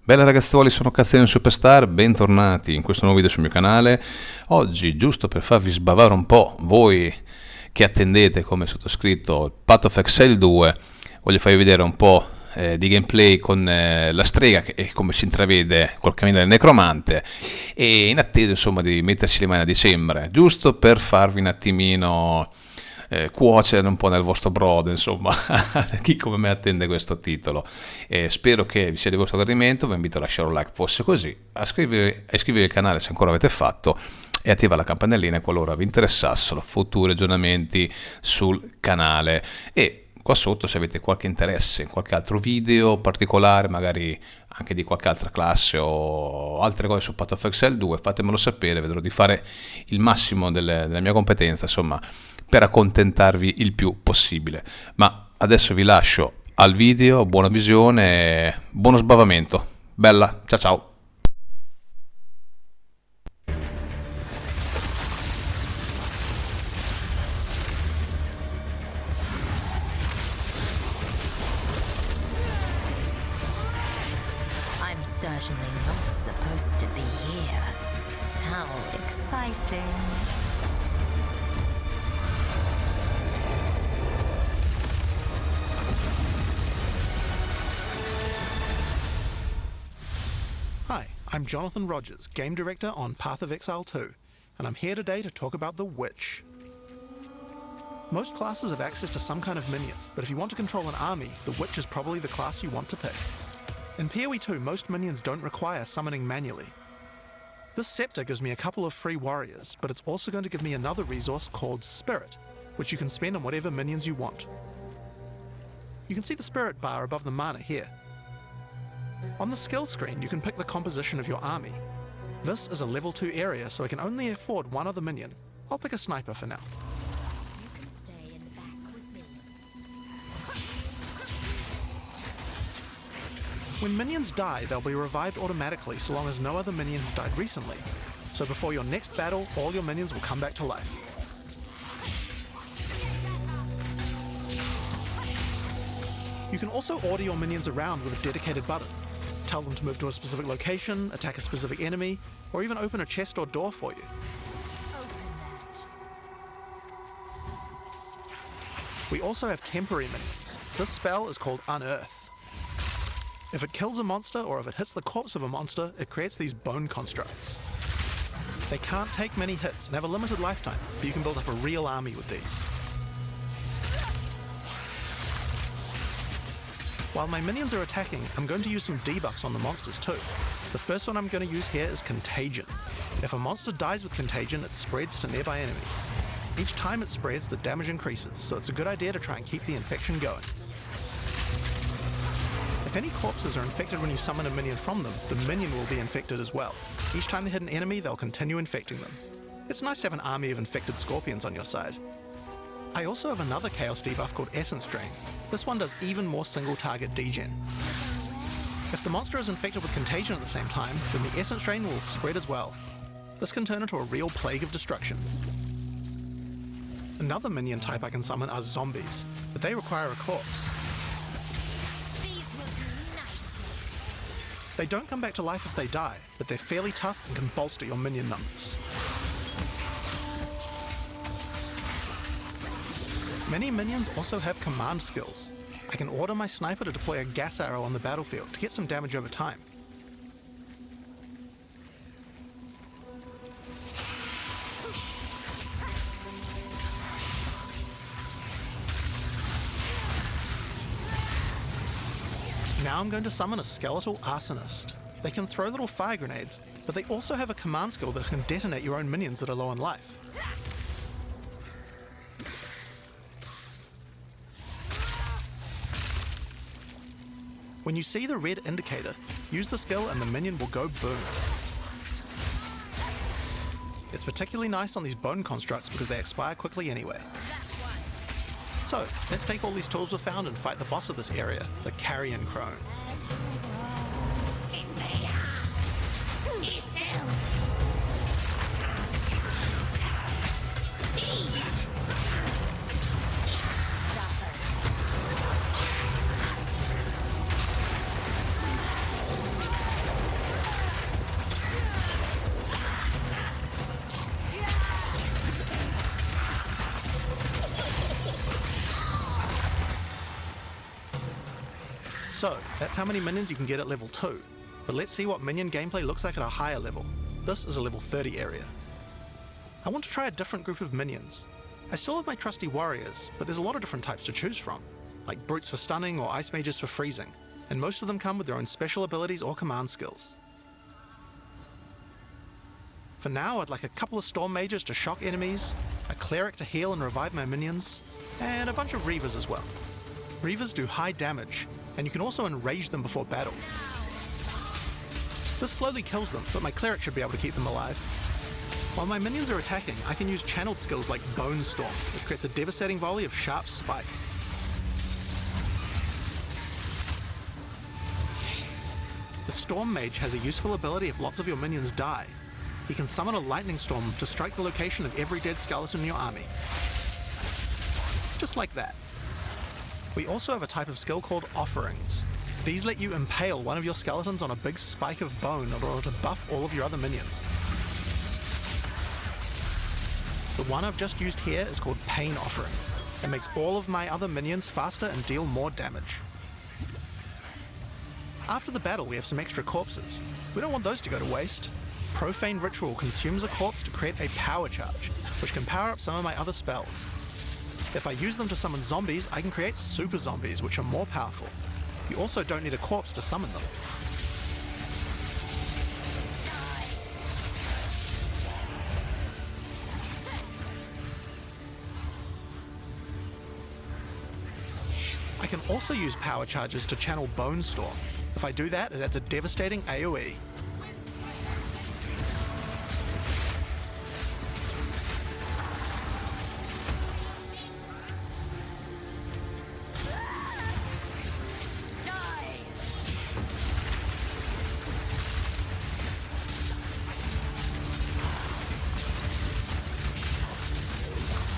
Bella ragazzuoli, sono Cazzino Superstar, bentornati in questo nuovo video sul mio canale. Oggi, giusto per farvi sbavare un po', voi che attendete come sottoscritto il Path of Exile 2, voglio farvi vedere un po' di gameplay con la strega e come si intravede col cammino del Negromante, e in attesa insomma di metterci le mani a dicembre, giusto per farvi un attimino cuocere un po' nel vostro brodo, insomma, chi come me attende questo titolo. Spero che vi sia di vostro gradimento, vi invito a lasciare un like fosse così, a iscrivervi al canale se ancora avete fatto e attivare la campanellina qualora vi interessassero futuri aggiornamenti sul canale. E qua sotto, se avete qualche interesse in qualche altro video particolare, magari anche di qualche altra classe o altre cose su Path of Exile 2, fatemelo sapere, vedrò di fare il massimo della mia competenza, insomma, per accontentarvi il più possibile. Ma adesso vi lascio al video, buona visione e buono sbavamento. Bella, ciao ciao! I'm certainly not supposed to be here. How exciting. Hi, I'm Jonathan Rogers, Game Director on Path of Exile 2, and I'm here today to talk about the Witch. Most classes have access to some kind of minion, but if you want to control an army, the Witch is probably the class you want to pick. In PoE 2, most minions don't require summoning manually. This scepter gives me a couple of free warriors, but it's also going to give me another resource called Spirit, which you can spend on whatever minions you want. You can see the Spirit bar above the mana here. On the skill screen, you can pick the composition of your army. This is a level 2 area, so I can only afford one other minion. I'll pick a sniper for now. You can stay in the back with me. When minions die, they'll be revived automatically so long as no other minion has died recently. So before your next battle, all your minions will come back to life. You can also order your minions around with a dedicated button. Tell them to move to a specific location, attack a specific enemy, or even open a chest or door for you. Open that. We also have temporary minions. This spell is called Unearth. If it kills a monster or if it hits the corpse of a monster, it creates these bone constructs. They can't take many hits and have a limited lifetime, but you can build up a real army with these. While my minions are attacking, I'm going to use some debuffs on the monsters too. The first one I'm going to use here is Contagion. If a monster dies with Contagion, it spreads to nearby enemies. Each time it spreads, the damage increases, so it's a good idea to try and keep the infection going. If any corpses are infected when you summon a minion from them, the minion will be infected as well. Each time they hit an enemy, they'll continue infecting them. It's nice to have an army of infected scorpions on your side. I also have another Chaos debuff called Essence Drain. This one does even more single target degen. If the monster is infected with Contagion at the same time, then the Essence Drain will spread as well. This can turn into a real plague of destruction. Another minion type I can summon are zombies, but they require a corpse. These will do nicely. They don't come back to life if they die, but they're fairly tough and can bolster your minion numbers. Many minions also have command skills. I can order my sniper to deploy a gas arrow on the battlefield to get some damage over time. Now I'm going to summon a skeletal arsonist. They can throw little fire grenades, but they also have a command skill that can detonate your own minions that are low on life. When you see the red indicator, use the skill and the minion will go boom. It's particularly nice on these bone constructs because they expire quickly anyway. So, let's take all these tools we found and fight the boss of this area, the Carrion Crone. So, that's how many minions you can get at level 2. But let's see what minion gameplay looks like at a higher level. This is a level 30 area. I want to try a different group of minions. I still have my trusty warriors, but there's a lot of different types to choose from, like brutes for stunning or ice mages for freezing, and most of them come with their own special abilities or command skills. For now, I'd like a couple of storm mages to shock enemies, a cleric to heal and revive my minions, and a bunch of reavers as well. Reavers do high damage, and you can also enrage them before battle. This slowly kills them, but my cleric should be able to keep them alive. While my minions are attacking, I can use channeled skills like Bone Storm, which creates a devastating volley of sharp spikes. The Storm Mage has a useful ability if lots of your minions die. He can summon a lightning storm to strike the location of every dead skeleton in your army. Just like that. We also have a type of skill called Offerings. These let you impale one of your skeletons on a big spike of bone in order to buff all of your other minions. The one I've just used here is called Pain Offering. It makes all of my other minions faster and deal more damage. After the battle, we have some extra corpses. We don't want those to go to waste. Profane Ritual consumes a corpse to create a power charge, which can power up some of my other spells. If I use them to summon zombies, I can create super zombies, which are more powerful. You also don't need a corpse to summon them. I can also use power charges to channel Bone Storm. If I do that, it adds a devastating AoE.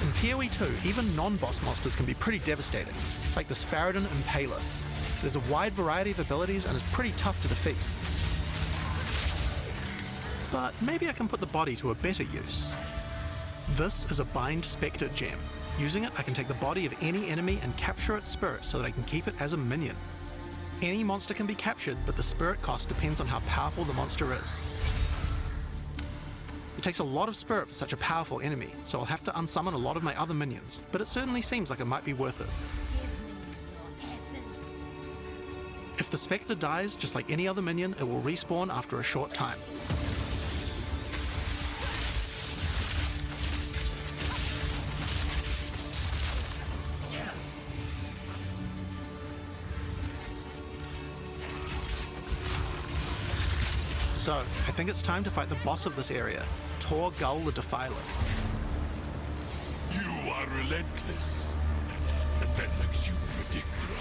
In PoE 2, even non-boss monsters can be pretty devastating, like this Faradin Impaler. There's a wide variety of abilities and is pretty tough to defeat. But maybe I can put the body to a better use. This is a Bind Spectre gem. Using it, I can take the body of any enemy and capture its spirit so that I can keep it as a minion. Any monster can be captured, but the spirit cost depends on how powerful the monster is. It takes a lot of spirit for such a powerful enemy, so I'll have to unsummon a lot of my other minions, but it certainly seems like it might be worth it. If the Spectre dies, just like any other minion, it will respawn after a short time. So, I think it's time to fight the boss of this area, Tor Gull the Defiler. You are relentless, and that makes you predictable.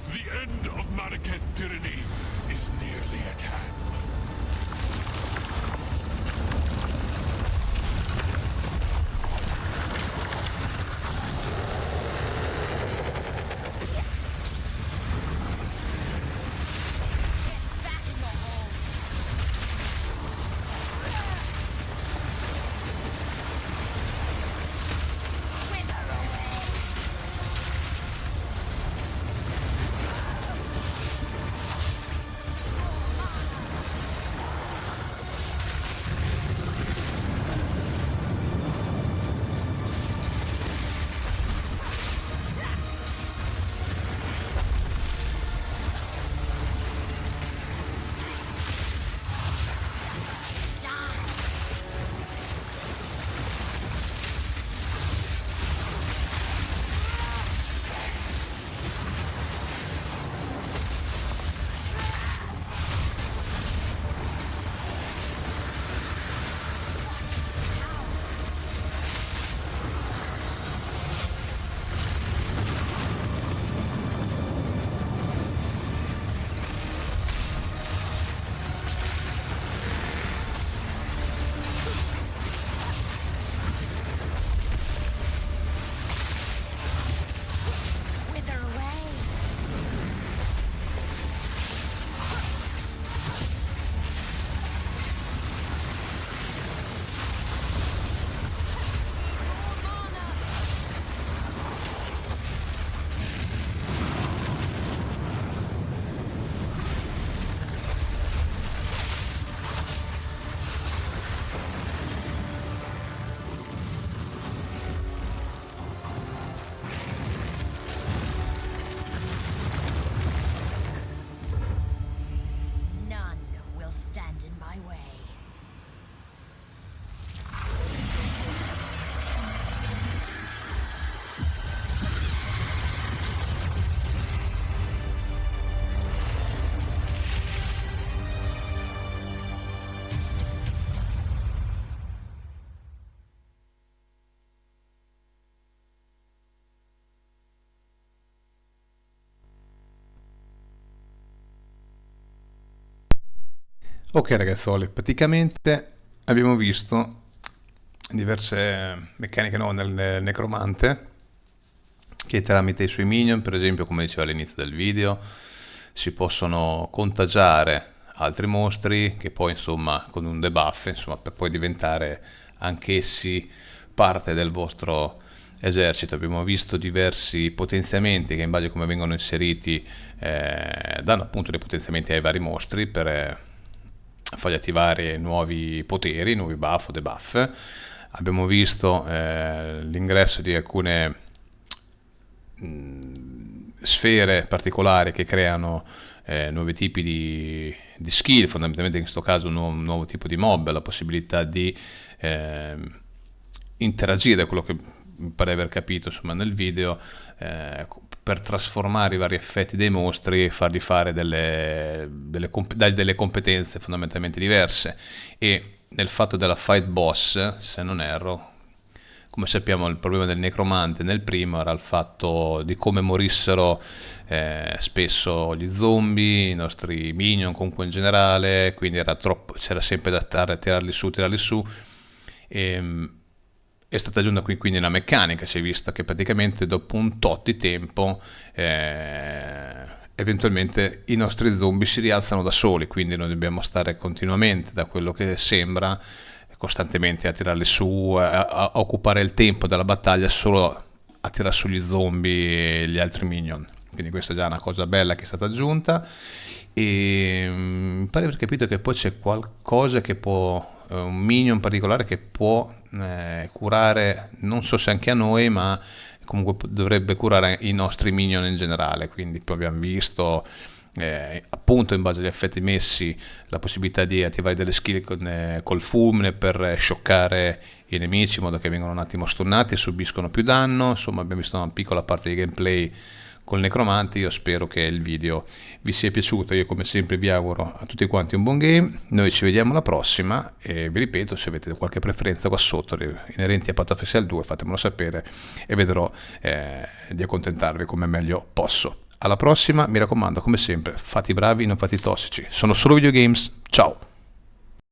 The end of Marraketh tyranny is nearly at hand. my way. Ok ragazzoli, praticamente abbiamo visto diverse meccaniche nuove nel Negromante, che tramite i suoi minion, per esempio come diceva all'inizio del video, si possono contagiare altri mostri che poi insomma con un debuff insomma, per poi diventare anch'essi parte del vostro esercito. Abbiamo visto diversi potenziamenti che in base a come vengono inseriti danno appunto dei potenziamenti ai vari mostri per fargli attivare nuovi poteri, nuovi buff o debuff. Abbiamo visto l'ingresso di alcune sfere particolari che creano nuovi tipi di skill, fondamentalmente in questo caso un nuovo tipo di mob, la possibilità di interagire, da quello che mi pare aver capito insomma nel video, per trasformare i vari effetti dei mostri e fargli fare delle competenze fondamentalmente diverse. E nel fatto della fight boss, se non erro, come sappiamo il problema del Negromante nel primo era il fatto di come morissero spesso gli zombie, i nostri minion comunque in generale, quindi c'era sempre da stare a tirarli su. E, è stata aggiunta qui quindi una meccanica, si è vista che praticamente dopo un tot di tempo eventualmente i nostri zombie si rialzano da soli, quindi noi dobbiamo stare continuamente, da quello che sembra, costantemente a tirarli su, a occupare il tempo della battaglia solo a tirare su gli zombie e gli altri minion. Quindi questa è già una cosa bella che è stata aggiunta. E mi pare di aver capito che poi c'è qualcosa che può, un minion particolare che può curare, non so se anche a noi, ma comunque dovrebbe curare i nostri minion in generale. Quindi poi abbiamo visto appunto in base agli effetti messi la possibilità di attivare delle skill col fulmine per scioccare i nemici in modo che vengono un attimo stunnati e subiscono più danno. Insomma abbiamo visto una piccola parte di gameplay col Negromante. Io spero che il video vi sia piaciuto, io come sempre vi auguro a tutti quanti un buon game, noi ci vediamo alla prossima e vi ripeto, se avete qualche preferenza qua sotto inerenti a Path of Exile 2 fatemelo sapere e vedrò di accontentarvi come meglio posso. Alla prossima, mi raccomando, come sempre, fate i bravi, non fate i tossici, sono solo videogames, ciao!